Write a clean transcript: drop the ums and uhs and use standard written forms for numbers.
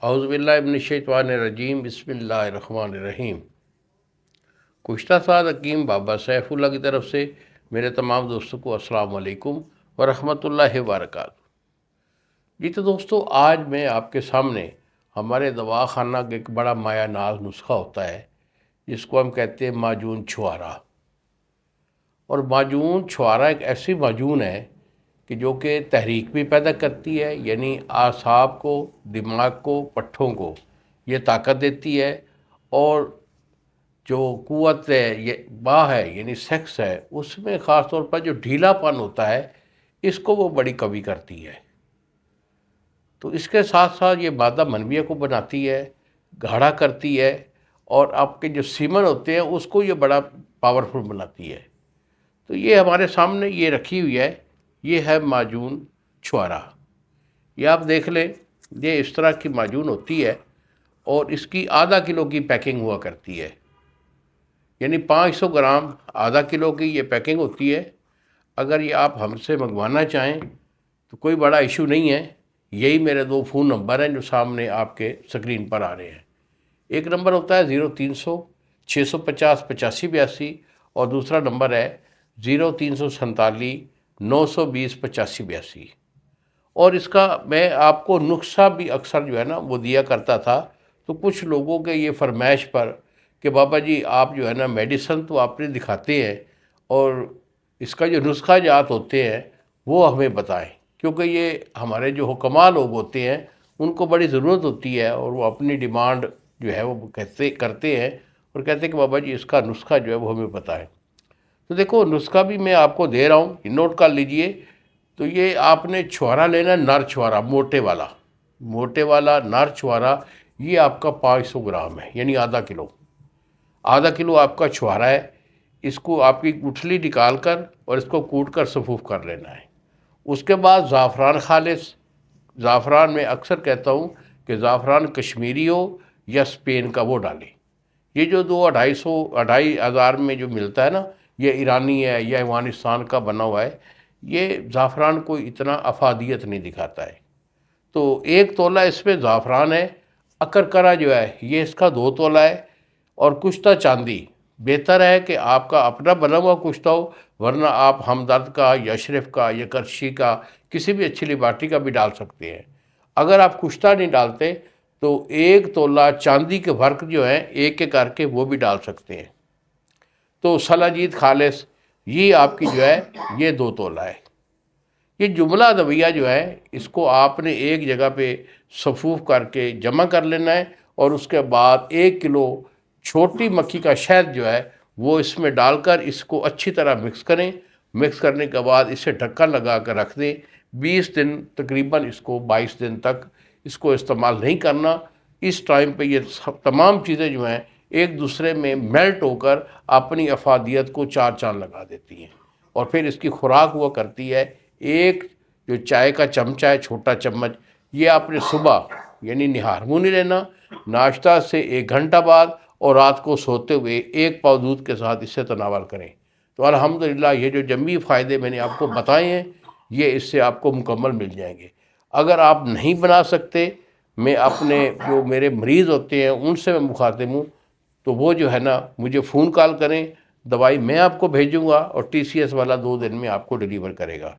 औज़ुबिल्लाहिमिनश्शैतानिर्रजीम बिस्मिल्लाहिर्रहमानिर्रहीम। कुश्ता साद हकीम बाबा सैफुल्लाह की तरफ से मेरे तमाम दोस्तों को अस्सलाम वालेकुम व रहमतुल्लाहि व बरकातहू। जी तो दोस्तों, आज मैं आपके सामने हमारे दवाखाना का एक बड़ा माया नाज नुस्खा होता है जिसको हम कहते हैं माजून छुआरा। और माजून छुआरा एक ऐसी माजून है कि जो कि तहरीक भी पैदा करती है, यानी आसाब को, दिमाग को, पट्ठों को ये ताकत देती है। और जो कुव्वत है, ये बाह है यानी सेक्स है, उसमें ख़ास तौर पर जो ढीलापन होता है इसको वो बड़ी कमी करती है। तो इसके साथ साथ ये मादा मनविया को बनाती है, गाढ़ा करती है, और आपके जो सीमन होते हैं उसको ये बड़ा पावरफुल बनाती है। तो ये हमारे सामने ये रखी हुई है, ये है माजून छुआरा। ये आप देख लें, ये इस तरह की माजून होती है और इसकी आधा किलो की पैकिंग हुआ करती है, यानी 500 ग्राम आधा किलो की ये पैकिंग होती है। अगर ये आप हमसे मंगवाना चाहें तो कोई बड़ा इशू नहीं है। यही मेरे 2 फ़ोन नंबर हैं जो सामने आपके स्क्रीन पर आ रहे हैं। एक नंबर होता है 0300 650 8582 और दूसरा नंबर है 0347 920 8582। और इसका मैं आपको नुस्खा भी अक्सर जो है ना वो दिया करता था। तो कुछ लोगों के ये फरमाइश पर कि बाबा जी आप जो है ना मेडिसन तो आपने दिखाते हैं और इसका जो नुस्खा जात होते हैं वो हमें बताएं, क्योंकि ये हमारे जो हुक्मा लोग होते हैं उनको बड़ी ज़रूरत होती है और वो अपनी डिमांड जो है वो कहते करते हैं और कहते हैं कि बाबा जी इसका नुस्खा जो है वो हमें बताएं। तो देखो, नुस्खा भी मैं आपको दे रहा हूँ, नोट कर लीजिए। तो ये आपने छुआरा लेना, नर छुआरा, मोटे वाला नर छुआरा। ये आपका 500 ग्राम है, यानी आधा किलो आपका छुआरा है। इसको आपकी गुठली निकाल कर और इसको कूट कर सफूफ कर लेना है। उसके बाद ज़ाफ़रान खालिस, ज़ाफ़रान में अक्सर कहता हूँ कि ज़ाफ़रान कश्मीरी हो या स्पेन का, वो डालें। ये जो 2-250 में जो मिलता है ना, ये ईरानी है या अफ़गानिस्तान का बना हुआ है, ये ज़ाफ़रान को इतना अफादियत नहीं दिखाता है। तो 1 तोला इसमें ज़ाफ़रान है। अकरकरा जो है ये इसका 2 तोला है। और कुश्ता चांदी बेहतर है कि आपका अपना बना हुआ कुश्ता हो, वरना आप हमदर्द का या अशरफ का या करशी का, किसी भी अच्छी लिबार्टी का भी डाल सकते हैं। अगर आप कुश्ता नहीं डालते तो 1 तोला चांदी के वर्क जो है एक एक करके वो भी डाल सकते हैं। तो सलाजीत खालिस ये आपकी जो है ये 2 तोला है। ये जुमला दविया जो है इसको आपने एक जगह पे सफूफ करके जमा कर लेना है। और उसके बाद 1 किलो छोटी मक्खी का शहद जो है वो इसमें डालकर इसको अच्छी तरह मिक्स करें। मिक्स करने के बाद इसे ढक्कन लगा कर रख दें 20 दिन, तकरीबन इसको 22 दिन तक इसको इस्तेमाल नहीं करना। इस टाइम पे ये तमाम चीज़ें जो हैं एक दूसरे में मेल्ट होकर अपनी अफादियत को चार चांद लगा देती हैं। और फिर इसकी खुराक हुआ करती है, एक जो चाय का चमचा है, छोटा चम्मच, ये आपने सुबह यानी निहार मुँह नहीं लेना, नाश्ता से 1 घंटा बाद और रात को सोते हुए 1 पाव दूध के साथ इससे तनावल करें। तो अल्हम्दुलिल्लाह ये जो जम्मी फ़ायदे मैंने आपको बताए हैं ये इससे आपको मुकम्मल मिल जाएंगे। अगर आप नहीं बना सकते, मैं अपने जो मेरे मरीज़ होते हैं उनसे मैं मुखातिब हूँ, तो वो जो है ना मुझे फ़ोन कॉल करें, दवाई मैं आपको भेजूँगा और TCS वाला 2 दिन में आपको डिलीवर करेगा।